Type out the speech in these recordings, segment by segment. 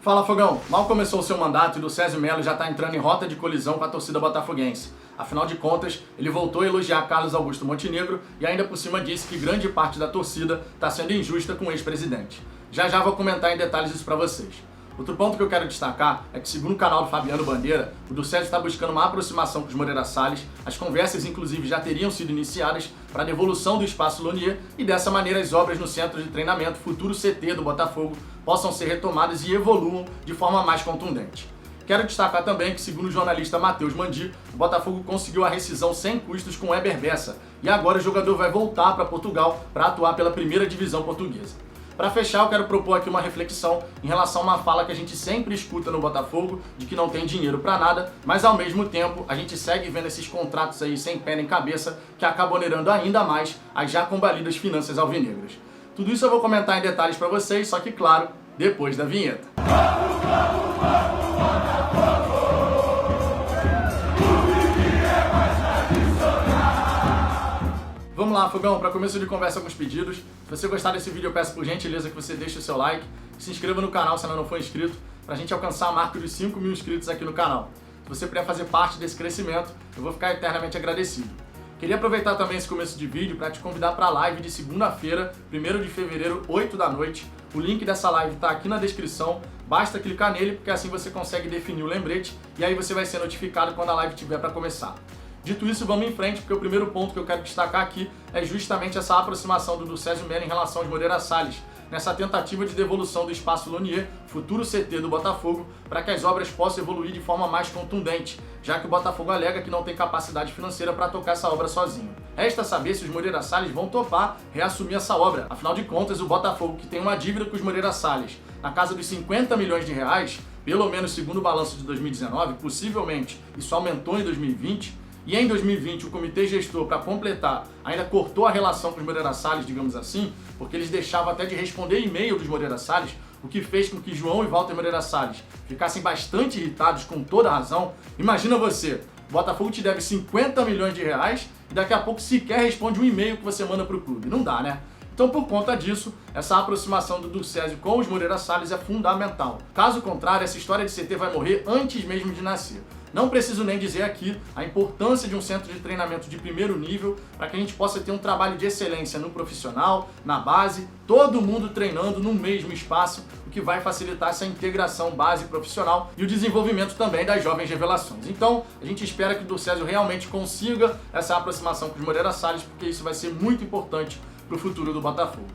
Fala, Fogão! Mal começou o seu mandato e o Docésio Melo já está entrando em rota de colisão com a torcida botafoguense. Afinal de contas, ele voltou a elogiar Carlos Augusto Montenegro e ainda por cima disse que grande parte da torcida está sendo injusta com o ex-presidente. Já vou comentar em detalhes isso para vocês. Outro ponto que eu quero destacar é que, segundo o canal do Fabiano Bandeira, o Docésio está buscando uma aproximação com os Moreira Salles. As conversas, inclusive, já teriam sido iniciadas para a devolução do espaço Lonier e, dessa maneira, as obras no centro de treinamento, futuro CT do Botafogo, possam ser retomadas e evoluam de forma mais contundente. Quero destacar também que, segundo o jornalista Matheus Mandi, o Botafogo conseguiu a rescisão sem custos com o Weber Bessa e agora o jogador vai voltar para Portugal para atuar pela primeira divisão portuguesa. Para fechar, eu quero propor aqui uma reflexão em relação a uma fala que a gente sempre escuta no Botafogo, de que não tem dinheiro para nada, mas ao mesmo tempo a gente segue vendo esses contratos aí sem pé nem cabeça que acabam onerando ainda mais as já combalidas finanças alvinegras. Tudo isso eu vou comentar em detalhes para vocês, só que claro, depois da vinheta. Vamos lá, Fogão, para começo de conversa com os pedidos. Se você gostar desse vídeo, eu peço por gentileza que você deixe o seu like, se inscreva no canal se ainda não for inscrito, para a gente alcançar a marca dos 5 mil inscritos aqui no canal. Se você puder fazer parte desse crescimento, eu vou ficar eternamente agradecido. Queria aproveitar também esse começo de vídeo para te convidar para a live de segunda-feira, 1º de fevereiro, 8 da noite. O link dessa live está aqui na descrição, basta clicar nele, porque assim você consegue definir o lembrete e aí você vai ser notificado quando a live estiver para começar. Dito isso, vamos em frente, porque o primeiro ponto que eu quero destacar aqui é justamente essa aproximação do Docésio Melo em relação aos Moreira Salles, nessa tentativa de devolução do espaço Lonier, futuro CT do Botafogo, para que as obras possam evoluir de forma mais contundente, já que o Botafogo alega que não tem capacidade financeira para tocar essa obra sozinho. Resta saber se os Moreira Salles vão topar reassumir essa obra. Afinal de contas, o Botafogo, que tem uma dívida com os Moreira Salles na casa dos 50 milhões de reais, pelo menos segundo o balanço de 2019, possivelmente isso aumentou em 2020, e em 2020 o comitê gestor, para completar, ainda cortou a relação com os Moreira Salles, digamos assim, porque eles deixavam até de responder e-mail dos Moreira Salles, o que fez com que João e Walter Moreira Salles ficassem bastante irritados, com toda a razão. Imagina você, o Botafogo te deve 50 milhões de reais e daqui a pouco sequer responde um e-mail que você manda para o clube. Não dá, né? Então, por conta disso, essa aproximação do Docésio com os Moreira Salles é fundamental. Caso contrário, essa história de CT vai morrer antes mesmo de nascer. Não preciso nem dizer aqui a importância de um centro de treinamento de primeiro nível para que a gente possa ter um trabalho de excelência no profissional, na base, todo mundo treinando no mesmo espaço, o que vai facilitar essa integração base-profissional e o desenvolvimento também das jovens revelações. Então, a gente espera que o Docésio realmente consiga essa aproximação com os Moreira Salles, porque isso vai ser muito importante para o futuro do Botafogo.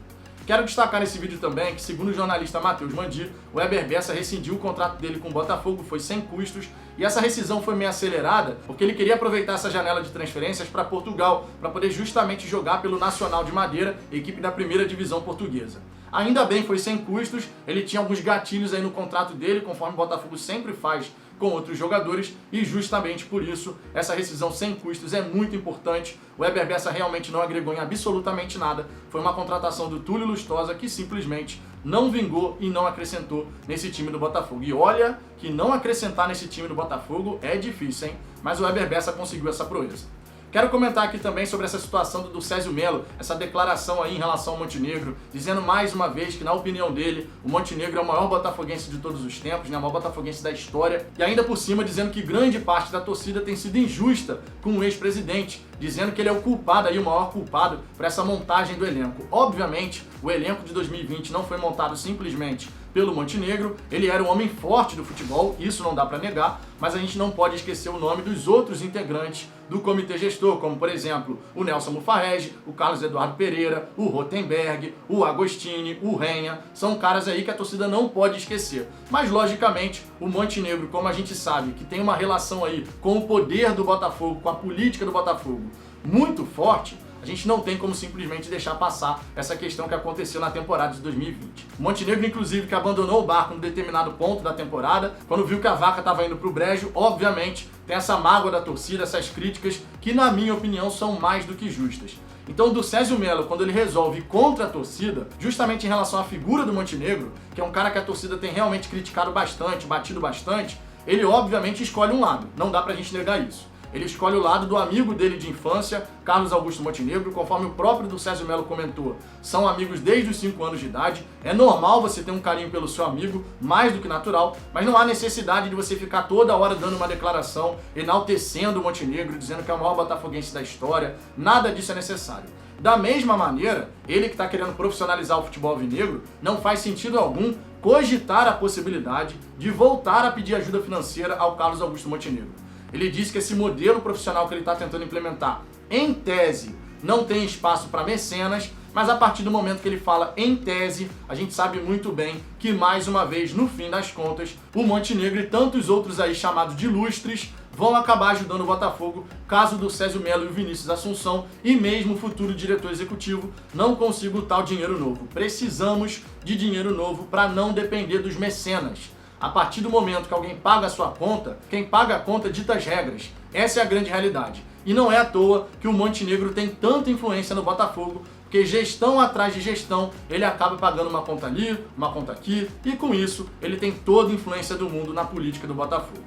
Quero destacar nesse vídeo também que, segundo o jornalista Matheus Mandi, o Weber Bessa rescindiu o contrato dele com o Botafogo, foi sem custos, e essa rescisão foi meio acelerada porque ele queria aproveitar essa janela de transferências para Portugal, para poder justamente jogar pelo Nacional de Madeira, equipe da primeira divisão portuguesa. Ainda bem, foi sem custos, ele tinha alguns gatilhos aí no contrato dele, conforme o Botafogo sempre faz com outros jogadores, e justamente por isso essa rescisão sem custos é muito importante. O Weber Bessa realmente não agregou em absolutamente nada, foi uma contratação do Túlio Lustosa que simplesmente não vingou e não acrescentou nesse time do Botafogo. E olha que não acrescentar nesse time do Botafogo é difícil, hein? Mas o Weber Bessa conseguiu essa proeza. Quero comentar aqui também sobre essa situação do Docésio Melo, essa declaração aí em relação ao Montenegro, dizendo mais uma vez que, na opinião dele, o Montenegro é o maior botafoguense de todos os tempos, né, o maior botafoguense da história, e ainda por cima dizendo que grande parte da torcida tem sido injusta com o ex-presidente, dizendo que ele é o culpado aí, o maior culpado por essa montagem do elenco. Obviamente, o elenco de 2020 não foi montado simplesmente pelo Montenegro, ele era um homem forte do futebol, isso não dá para negar, mas a gente não pode esquecer o nome dos outros integrantes do comitê gestor, como por exemplo o Nelson Mufarrege, o Carlos Eduardo Pereira, o Rotenberg, o Agostini, o Renha, são caras aí que a torcida não pode esquecer. Mas logicamente o Montenegro, como a gente sabe, que tem uma relação aí com o poder do Botafogo, com a política do Botafogo muito forte, a gente não tem como simplesmente deixar passar essa questão que aconteceu na temporada de 2020. O Montenegro, inclusive, que abandonou o barco em determinado ponto da temporada, quando viu que a vaca estava indo para o brejo, obviamente tem essa mágoa da torcida, essas críticas, que na minha opinião são mais do que justas. Então o Docésio Melo, quando ele resolve ir contra a torcida, justamente em relação à figura do Montenegro, que é um cara que a torcida tem realmente criticado bastante, batido bastante, ele obviamente escolhe um lado, não dá pra gente negar isso. Ele escolhe o lado do amigo dele de infância, Carlos Augusto Montenegro, conforme o próprio do Césio Melo comentou. São amigos desde os 5 anos de idade. É normal você ter um carinho pelo seu amigo, mais do que natural, mas não há necessidade de você ficar toda hora dando uma declaração, enaltecendo o Montenegro, dizendo que é o maior botafoguense da história. Nada disso é necessário. Da mesma maneira, ele que está querendo profissionalizar o futebol alvinegro, não faz sentido algum cogitar a possibilidade de voltar a pedir ajuda financeira ao Carlos Augusto Montenegro. Ele disse que esse modelo profissional que ele está tentando implementar, em tese, não tem espaço para mecenas, mas a partir do momento que ele fala em tese, a gente sabe muito bem que, mais uma vez, no fim das contas, o Montenegro e tantos outros aí chamados de ilustres vão acabar ajudando o Botafogo, caso do Césio Melo e o Vinícius Assunção e mesmo o futuro diretor executivo não consigam o tal dinheiro novo. Precisamos de dinheiro novo para não depender dos mecenas. A partir do momento que alguém paga a sua conta, quem paga a conta dita as regras. Essa é a grande realidade. E não é à toa que o Montenegro tem tanta influência no Botafogo, porque gestão atrás de gestão, ele acaba pagando uma conta ali, uma conta aqui, e com isso ele tem toda a influência do mundo na política do Botafogo.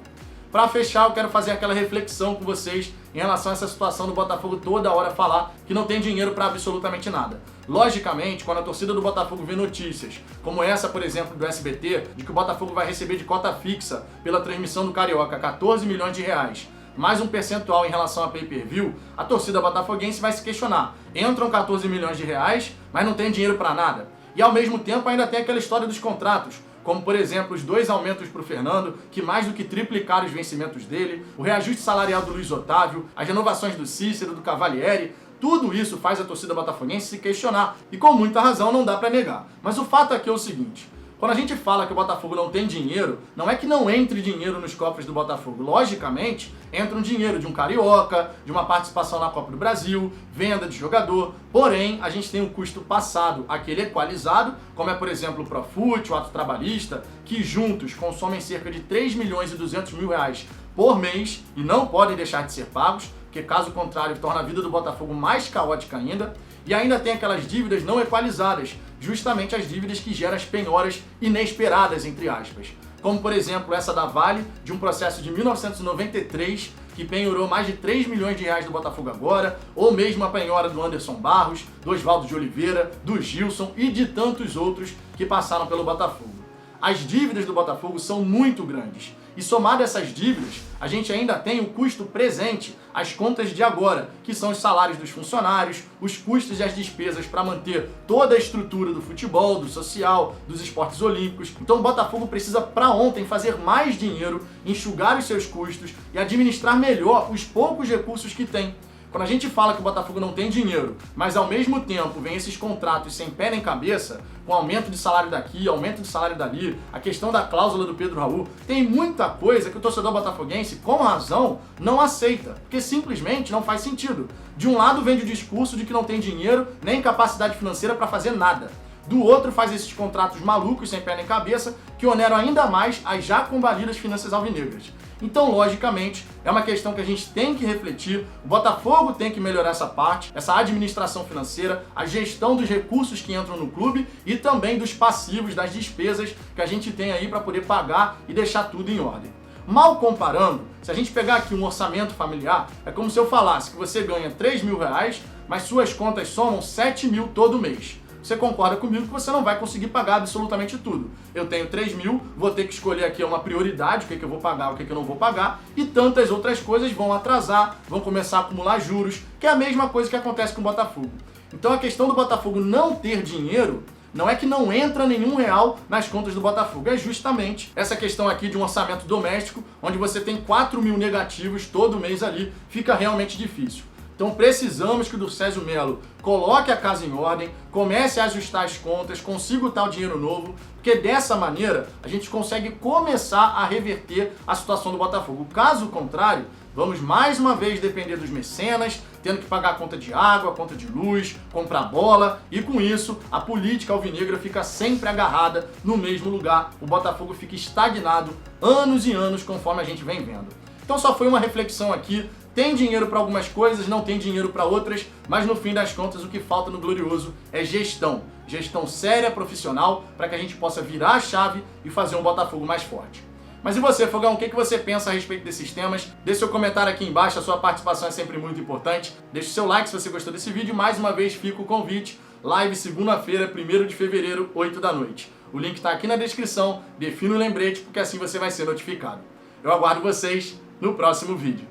Para fechar, eu quero fazer aquela reflexão com vocês em relação a essa situação do Botafogo toda hora falar que não tem dinheiro para absolutamente nada. Logicamente, quando a torcida do Botafogo vê notícias, como essa, por exemplo, do SBT, de que o Botafogo vai receber de cota fixa pela transmissão do Carioca 14 milhões de reais, mais um percentual em relação a pay-per-view, a torcida botafoguense vai se questionar. Entram 14 milhões de reais, mas não tem dinheiro para nada. E ao mesmo tempo ainda tem aquela história dos contratos, como por exemplo os 2 aumentos para o Fernando, que mais do que triplicaram os vencimentos dele, o reajuste salarial do Luiz Otávio, as renovações do Cícero, do Cavalieri. Tudo isso faz a torcida botafoguense se questionar, e com muita razão não dá para negar. Mas o fato aqui é o seguinte: quando a gente fala que o Botafogo não tem dinheiro, não é que não entre dinheiro nos cofres do Botafogo. Logicamente, entra um dinheiro de um Carioca, de uma participação na Copa do Brasil, venda de jogador. Porém, a gente tem um custo passado, aquele equalizado, como é, por exemplo, o Profut, o ato trabalhista, que juntos consomem cerca de 3 milhões e 200 mil reais por mês e não podem deixar de ser pagos, porque caso contrário torna a vida do Botafogo mais caótica ainda. E ainda tem aquelas dívidas não equalizadas, justamente as dívidas que geram as penhoras inesperadas, entre aspas. Como, por exemplo, essa da Vale, de um processo de 1993, que penhorou mais de 3 milhões de reais do Botafogo agora, ou mesmo a penhora do Anderson Barros, do Oswaldo de Oliveira, do Gilson e de tantos outros que passaram pelo Botafogo. As dívidas do Botafogo são muito grandes. E somado a essas dívidas, a gente ainda tem o custo presente, as contas de agora, que são os salários dos funcionários, os custos e as despesas para manter toda a estrutura do futebol, do social, dos esportes olímpicos. Então o Botafogo precisa para ontem fazer mais dinheiro, enxugar os seus custos e administrar melhor os poucos recursos que tem. Quando a gente fala que o Botafogo não tem dinheiro, mas ao mesmo tempo vem esses contratos sem pé nem cabeça, com aumento de salário daqui, aumento de salário dali, a questão da cláusula do Pedro Raul, tem muita coisa que o torcedor botafoguense, com razão, não aceita, porque simplesmente não faz sentido. De um lado vem o discurso de que não tem dinheiro nem capacidade financeira para fazer nada. Do outro faz esses contratos malucos, sem pé nem cabeça, que oneram ainda mais as já combalidas finanças alvinegras. Então, logicamente, é uma questão que a gente tem que refletir, o Botafogo tem que melhorar essa parte, essa administração financeira, a gestão dos recursos que entram no clube e também dos passivos, das despesas que a gente tem aí para poder pagar e deixar tudo em ordem. Mal comparando, se a gente pegar aqui um orçamento familiar, é como se eu falasse que você ganha 3 mil reais, mas suas contas somam 7 mil todo mês. Você concorda comigo que você não vai conseguir pagar absolutamente tudo. Eu tenho 3 mil, vou ter que escolher aqui uma prioridade, o que eu vou pagar, o que eu não vou pagar, e tantas outras coisas vão atrasar, vão começar a acumular juros, que é a mesma coisa que acontece com o Botafogo. Então a questão do Botafogo não ter dinheiro não é que não entra nenhum real nas contas do Botafogo, é justamente essa questão aqui de um orçamento doméstico, onde você tem 4 mil negativos todo mês ali, fica realmente difícil. Então precisamos que o do Césio Melo coloque a casa em ordem, comece a ajustar as contas, consiga o tal dinheiro novo, porque dessa maneira a gente consegue começar a reverter a situação do Botafogo. Caso contrário, vamos mais uma vez depender dos mecenas, tendo que pagar a conta de água, a conta de luz, comprar bola, e com isso a política alvinegra fica sempre agarrada no mesmo lugar, o Botafogo fica estagnado anos e anos conforme a gente vem vendo. Então só foi uma reflexão aqui. Tem dinheiro para algumas coisas, não tem dinheiro para outras, mas no fim das contas o que falta no Glorioso é gestão. Gestão séria, profissional, para que a gente possa virar a chave e fazer um Botafogo mais forte. Mas e você, Fogão, o que você pensa a respeito desses temas? Deixe seu comentário aqui embaixo, a sua participação é sempre muito importante. Deixe o seu like se você gostou desse vídeo. Mais uma vez, fica o convite. Live segunda-feira, 1º de fevereiro, 8 da noite. O link está aqui na descrição. Defina o lembrete, porque assim você vai ser notificado. Eu aguardo vocês no próximo vídeo.